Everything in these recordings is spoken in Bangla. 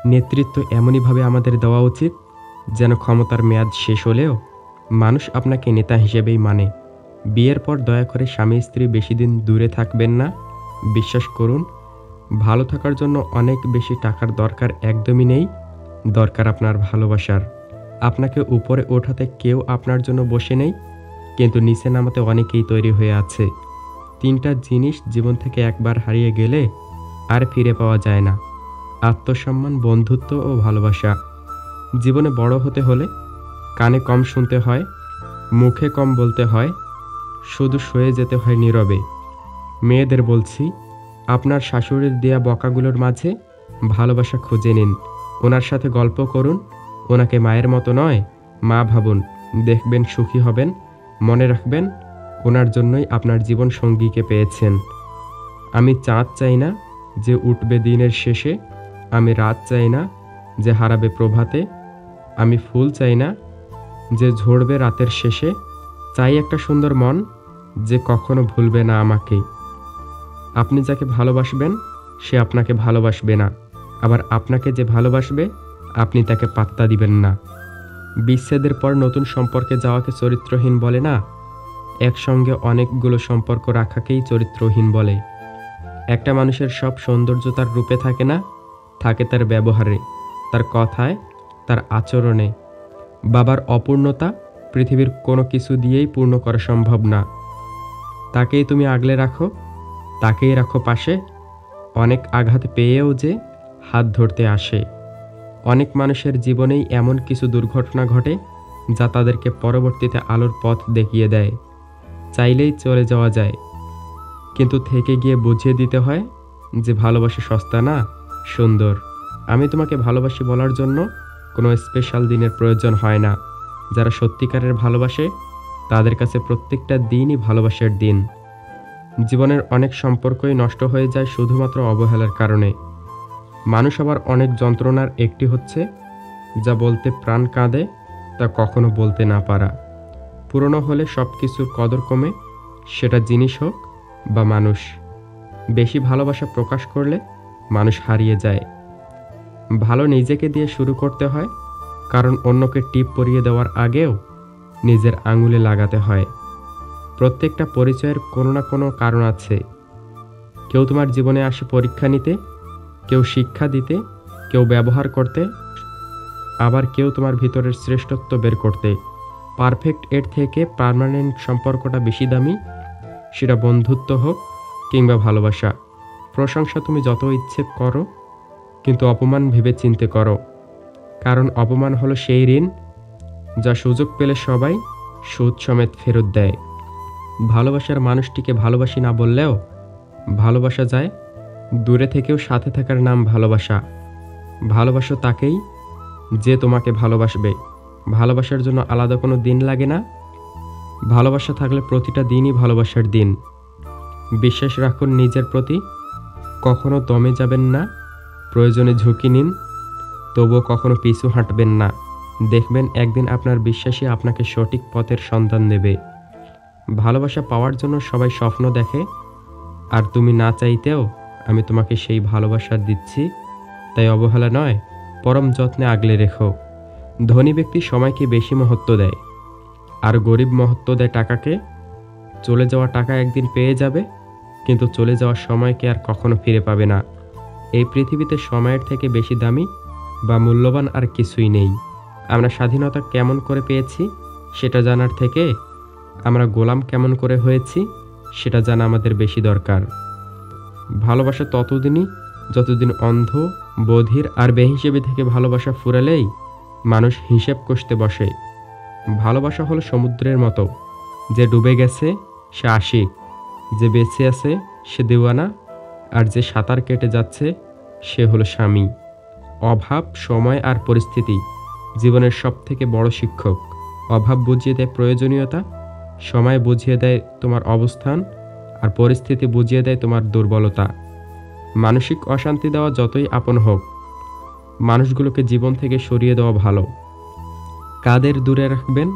নেতৃত্ব এমনইভাবে আমাদের দেওয়া উচিত যেন ক্ষমতার মেয়াদ শেষ হলেও মানুষ আপনাকে নেতা হিসেবেই মানে। বিয়ের পর দয়া করে স্বামী স্ত্রী বেশি দিন দূরে থাকবেন না। বিশ্বাস করুন, ভালো থাকার জন্য অনেক বেশি টাকার দরকার একদমই নেই, দরকার আপনার ভালোবাসার। আপনাকে উপরে ওঠাতে কেউ আপনার জন্য বসে নেই, কিন্তু নিচে নামাতে অনেকেই তৈরি হয়ে আছে। 3টা জিনিস জীবন থেকে একবার হারিয়ে গেলে আর ফিরে পাওয়া যায় না: আত্মসম্মান, বন্ধুত্ব ও ভালোবাসা। জীবনে বড় হতে হলে কানে কম শুনতে হয়, মুখে কম বলতে হয়, শুধু সয়ে যেতে হয় নীরবে। মেয়েদের বলছি, আপনার শাশুড়ির দেয়া বকাগুলোর মাঝে ভালোবাসা খুঁজে নিন। ওনার সাথে গল্প করুন, ওনাকে মায়ের মতো নয় মা ভাবুন, দেখবেন সুখী হবেন। মনে রাখবেন, ওনার জন্যই আপনার জীবন সঙ্গীকে পেয়েছেন। আমি চাঁদ চাই না যে উঠবে দিনের শেষে, আমি রাত চাই না যে হারাবে প্রভাতে, আমি ফুল চাই না যে ঝরবে রাতের শেষে, চাই একটা সুন্দর মন যে কখনো ভুলবে না আমাকে। আপনি যাকে ভালোবাসবেন সে আপনাকে ভালোবাসবে না, আবার আপনাকে যে ভালোবাসবে আপনি তাকে পাত্তা দিবেন না। বিচ্ছেদের পর নতুন সম্পর্কে যাওয়াকে চরিত্রহীন বলে না, একসঙ্গে অনেকগুলো সম্পর্ক রাখাকেই চরিত্রহীন বলে। একটা মানুষের সব সৌন্দর্য তার রূপে থাকে না, থাকে তার ব্যবহারে, তার কথায়, তার আচরণে। বাবার অপূর্ণতা পৃথিবীর কোনো কিছু দিয়েই পূর্ণ করা সম্ভব না। তাকেই তুমি আগলে রাখো, তাকেই রাখো পাশে। অনেক আঘাত পেয়েও যে হাত ধরতে আসে। অনেক মানুষের জীবনেই এমন কিছু দুর্ঘটনা ঘটে যা তাদেরকে পরবর্তীতে আলোর পথ দেখিয়ে দেয়। চাইলেই চলে যাওয়া যায়, কিন্তু থেকে গিয়ে বুঝিয়ে দিতে হয় যে ভালোবাসা সস্তা না, সুন্দর। আমি তোমাকে ভালোবাসি বলার জন্য কোনো স্পেশাল দিনের প্রয়োজন হয় না। যারা সত্যিকারের ভালোবাসে তাদের কাছে প্রত্যেকটা দিনই ভালোবাসার দিন। জীবনের অনেক সম্পর্কই নষ্ট হয়ে যায় শুধুমাত্র অবহেলার কারণে। মানুষ আবার অনেক যন্ত্রণার একটি হচ্ছে যা বলতে প্রাণ কাঁদে, তা কখনো বলতে না পারা। পুরনো হলে সব কিছুর কদর কমে, সেটা জিনিস হোক বা মানুষ। বেশি ভালোবাসা প্রকাশ করলে মানুষ হারিয়ে যায়। ভালো নিজেকে দিয়ে শুরু করতে হয়, কারণ অন্যকে টিপ পরিয়ে দেওয়ার আগেও নিজের আঙুলে লাগাতে হয়। প্রত্যেকটা পরিচয়ের কোনো না কোনো কারণ আছে। কেউ তোমার জীবনে আসে পরীক্ষা নিতে, কেউ শিক্ষা দিতে, কেউ ব্যবহার করতে, আবার কেউ তোমার ভিতরের শ্রেষ্ঠত্ব বের করতে। পারফেক্ট এর থেকে পার্মানেন্ট সম্পর্কটা বেশি দামি, সেটা বন্ধুত্ব হোক কিংবা ভালোবাসা। প্রশংসা তুমি যত ইচ্ছে করো, কিন্তু অপমান ভেবে চিন্তে করো, কারণ অপমান হলো সেই ঋণ যা সুযোগ পেলে সবাই সুদ সমেত ফেরত দেয়। ভালোবাসার মানুষটিকে ভালোবাসি না বললেও ভালোবাসা যায়। দূরে থেকেও সাথে থাকার নাম ভালোবাসা। ভালোবাসো তাকেই যে তোমাকে ভালোবাসবে। ভালোবাসার জন্য আলাদা কোনো দিন লাগে না। ভালোবাসা থাকলে প্রতিটা দিনই ভালোবাসার দিন। বিশ্বাস রাখুন নিজের প্রতি, কখনো দমে যাবেন না। প্রয়োজনে ঝুঁকি নিন, তবুও কখনো পিছু হাঁটবেন না। দেখবেন একদিন আপনার বিশ্বাসী আপনাকে সঠিক পথের সন্ধান দেবে। ভালোবাসা পাওয়ার জন্য সবাই স্বপ্ন দেখে, আর তুমি না চাইতেও আমি তোমাকে সেই ভালোবাসা দিচ্ছি। তাই অবহেলা নয়, পরম যত্নে আগলে রেখো। ধনী ব্যক্তি সময়কে বেশি মহত্ব দেয়, আর গরিব মহত্ব দেয় টাকাকে। চলে যাওয়া টাকা একদিন পেয়ে যাবে, কিন্তু চলে যাওয়ার সময়কে আর কখনো ফিরে পাবে না। এই পৃথিবীতে সময়ের থেকে বেশি দামি বা মূল্যবান আর কিছুই নেই। আমরা স্বাধীনতা কেমন করে পেয়েছি সেটা জানার থেকে আমরা গোলাম কেমন করে হয়েছি সেটা জানা আমাদের বেশি দরকার। ভালোবাসা ততদিনই যতদিন অন্ধ, বধির আর বেহিসেবি থেকে ভালোবাসা ফুরালেই মানুষ হিসেব কষতে বসে। ভালোবাসা হলো সমুদ্রের মতো, যে ডুবে গেছে সে আশিক, যে বেঁচে আছে সে দেওয়ানা, আর যে সাঁতার কেটে যাচ্ছে সে হলো স্বামী। অভাব, সময় আর পরিস্থিতি জীবনের সবথেকে বড় শিক্ষক। অভাব বুঝিয়ে দেয় প্রয়োজনীয়তা, সময় বুঝিয়ে দেয় তোমার অবস্থান, আর পরিস্থিতি বুঝিয়ে দেয় তোমার দুর্বলতা। মানসিক অশান্তি দেওয়া যতই আপন হোক, মানুষগুলোকে জীবন থেকে সরিয়ে দেওয়া ভালো। কাদের দূরে রাখবেন?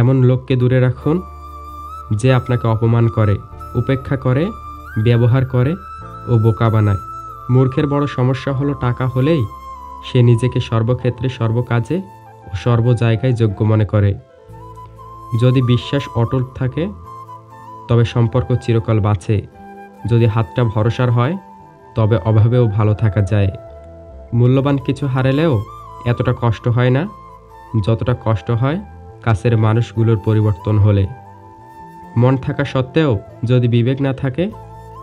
এমন লোককে দূরে রাখুন যে আপনাকে অপমান করে, উপেক্ষা করে, ব্যবহার করে ও বোকা বানায়। মূর্খের বড় সমস্যা হলো টাকা হলেই সে নিজেকে সর্বক্ষেত্রে সর্বকাজে ও সর্ব জায়গায় যোগ্য মনে করে। যদি বিশ্বাস অটল থাকে তবে সম্পর্ক চিরকাল বাঁচে। যদি হাতটা ভরসার হয় তবে অভাবেও ভালো থাকা যায়। মূল্যবান কিছু হারালেও এতটা কষ্ট হয় না যতটা কষ্ট হয় কাছের মানুষগুলোর পরিবর্তন হলে। মন থাকা সত্ত্বেও যদি বিবেক না থাকে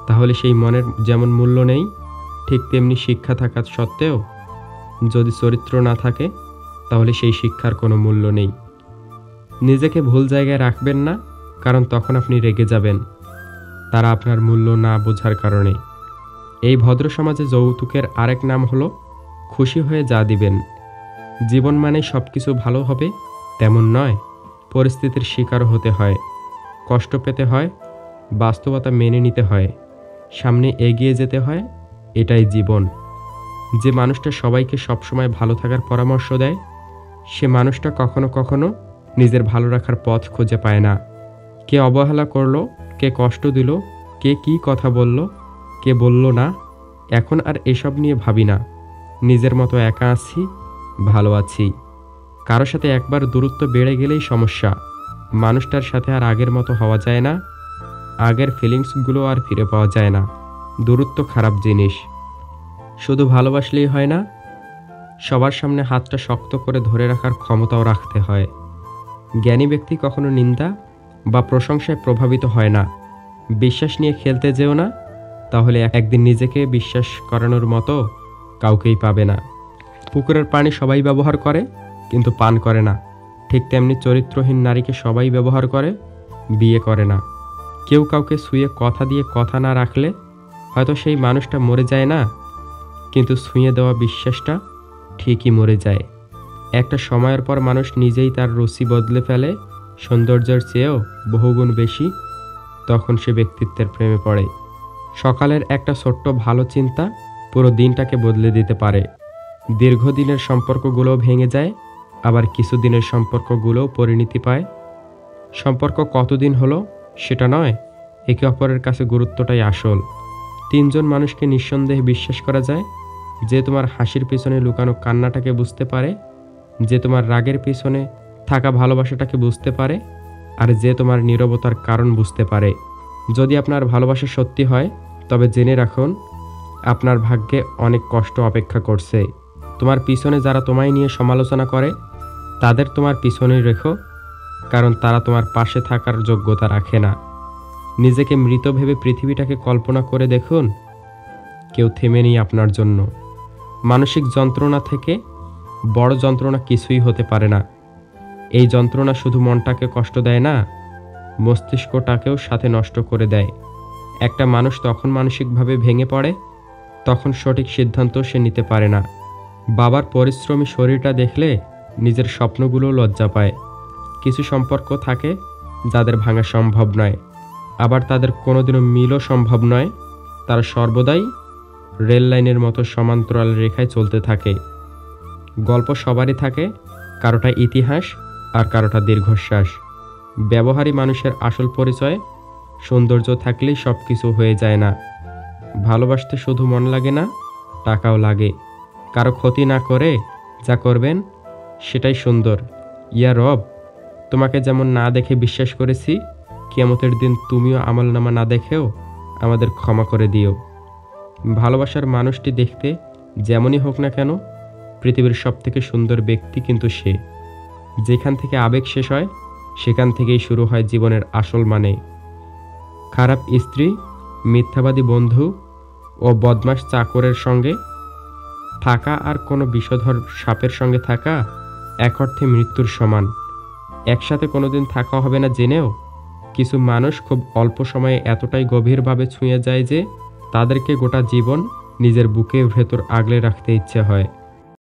তাহলে সেই মনের যেমন মূল্য নেই, ঠিক তেমনি শিক্ষা থাকা সত্ত্বেও যদি চরিত্র না থাকে তাহলে সেই শিক্ষার কোনো মূল্য নেই। নিজেকে ভুল জায়গায় রাখবেন না, কারণ তখন আপনি রেগে যাবেন তারা আপনার মূল্য না বোঝার কারণে। এই ভদ্র সমাজে যৌতুকের আরেক নাম হলো খুশি হয়ে যা দিবেন। জীবন মানে সব কিছু ভালো হবে তেমন নয়, পরিস্থিতির শিকারও হতে হয়, কষ্ট পেতে হয়, বাস্তবতা মেনে নিতে হয়, সামনে এগিয়ে যেতে হয়। এটাই জীবন। যে মানুষটা সবাইকে সবসময় ভালো থাকার পরামর্শ দেয় সে মানুষটা কখনো কখনো নিজের ভালো রাখার পথ খুঁজে পায় না। কে অবহেলা করলো, কে কষ্ট দিল, কে কি কথা বলল, কে বলল না, এখন আর এসব নিয়ে ভাবি না। নিজের মতো একা আছি, ভালো আছি। কারো সাথে একবার দূরত্ব বেড়ে গেলেই সমস্যা। মানুষটার সাথে আর আগের মতো হওয়া যায় না, আগের ফিলিংসগুলো আর ফিরে পাওয়া যায় না। দূরত্ব খারাপ জিনিস। শুধু ভালোবাসলেই হয় না, সবার সামনে হাতটা শক্ত করে ধরে রাখার ক্ষমতাও রাখতে হয়। জ্ঞানী ব্যক্তি কখনো নিন্দা বা প্রশংসায় প্রভাবিত হয় না। বিশ্বাস নিয়ে খেলতে যেও না, তাহলে একদিন নিজেকে বিশ্বাস করানোর মতো কাউকেই পাবে না। পুকুরের পানি সবাই ব্যবহার করে কিন্তু পান করে না, ঠিক তেমনি চরিত্রহীন নারীকে সবাই ব্যবহার করে, বিয়ে করে না। কেউ কাউকে ছুঁয়ে কথা দিয়ে কথা না রাখলে হয়তো সেই মানুষটা মরে যায় না, কিন্তু ছুঁয়ে দেওয়া বিশ্বাসটা ঠিকই মরে যায়। একটা সময়ের পর মানুষ নিজেই তার রুচি বদলে ফেলে, সৌন্দর্যের চেয়েও বহুগুণ বেশি। তখন সে ব্যক্তিত্বের প্রেমে পড়ে। সকালের একটা ছোট্ট ভালো চিন্তা পুরো দিনটাকে বদলে দিতে পারে। দীর্ঘদিনের সম্পর্কগুলোও ভেঙে যায়, আবার কিছুদিনের সম্পর্কগুলোও পরিণতি পায়। সম্পর্ক কতদিন হলো সেটা নয়, একে অপরের কাছে গুরুত্বটাই আসল। 3 জন মানুষকে নিঃসন্দেহে বিশ্বাস করা যায়। যে তোমার হাসির পিছনে লুকানো কান্নাটাকে বুঝতে পারে, যে তোমার রাগের পিছনে থাকা ভালোবাসাটাকে বুঝতে পারে, আর যে তোমার নীরবতার কারণ বুঝতে পারে। যদি আপনার ভালোবাসা সত্যি হয় তবে জেনে রাখুন আপনার ভাগ্যে অনেক কষ্ট অপেক্ষা করছে। তোমার পিছনে যারা তোমায় নিয়ে সমালোচনা করে তাদের তোমার পিছনেই রেখো, কারণ তারা তোমার পাশে থাকার যোগ্যতা রাখে না। নিজেকে মৃত ভেবে পৃথিবীটাকে কল্পনা করে দেখুন, কেউ থেমে নেই আপনার জন্য। মানসিক যন্ত্রণা থেকে বড় যন্ত্রণা কিছুই হতে পারে না। এই যন্ত্রণা শুধু মনটাকে কষ্ট দেয় না, মস্তিষ্কটাকেও সাথে নষ্ট করে দেয়। একটা মানুষ তখন মানসিকভাবে ভেঙে পড়ে তখন সঠিক সিদ্ধান্ত সে নিতে পারে না। বাবার পরিশ্রমী শরীরটা দেখলে নিজের স্বপ্নগুলো লজ্জা পায়। কিছু সম্পর্ক থাকে যাদের ভাঙা সম্ভব নয়, আবার তাদের কোনোদিনও মিলও সম্ভব নয়। তারা সর্বদাই রেল লাইনের মতো সমান্তরাল রেখায় চলতে থাকে। গল্প সবারই থাকে, কারোটা ইতিহাস আর কারোটা দীর্ঘশ্বাস। ব্যবহারী মানুষের আসল পরিচয় সৌন্দর্য থাকলেই সব কিছু হয়ে যায় না। ভালোবাসতে শুধু মন লাগে না, টাকাও লাগে। কারো ক্ষতি না করে যা করবেন সেটাই সুন্দর। ইয়া রব, তোমাকে যেমন না দেখে বিশ্বাস করেছি, কিয়ামতের দিন তুমিও আমলনামা না দেখেও আমাদের ক্ষমা করে দিও। ভালোবাসার মানুষটি দেখতে যেমনই হোক না কেন, পৃথিবীর সবথেকে সুন্দর ব্যক্তি কিন্তু সে। যেখান থেকে আবেগ শেষ হয় সেখান থেকেই শুরু হয় জীবনের আসল মানে। খারাপ স্ত্রী, মিথ্যাবাদী বন্ধু ও বদমাশ চাকরের সঙ্গে থাকা আর কোনো বিষধর সাপের সঙ্গে থাকা এক অর্থে মৃত্যুর সমান। একসাথে কোনোদিন থাকা হবে না জেনেও কিছু মানুষ খুব অল্প সময়ে এতটাই গভীরভাবে ছুঁয়ে যায় যে তাদেরকে গোটা জীবন নিজের বুকের ভেতর আগলে রাখতে ইচ্ছে হয়।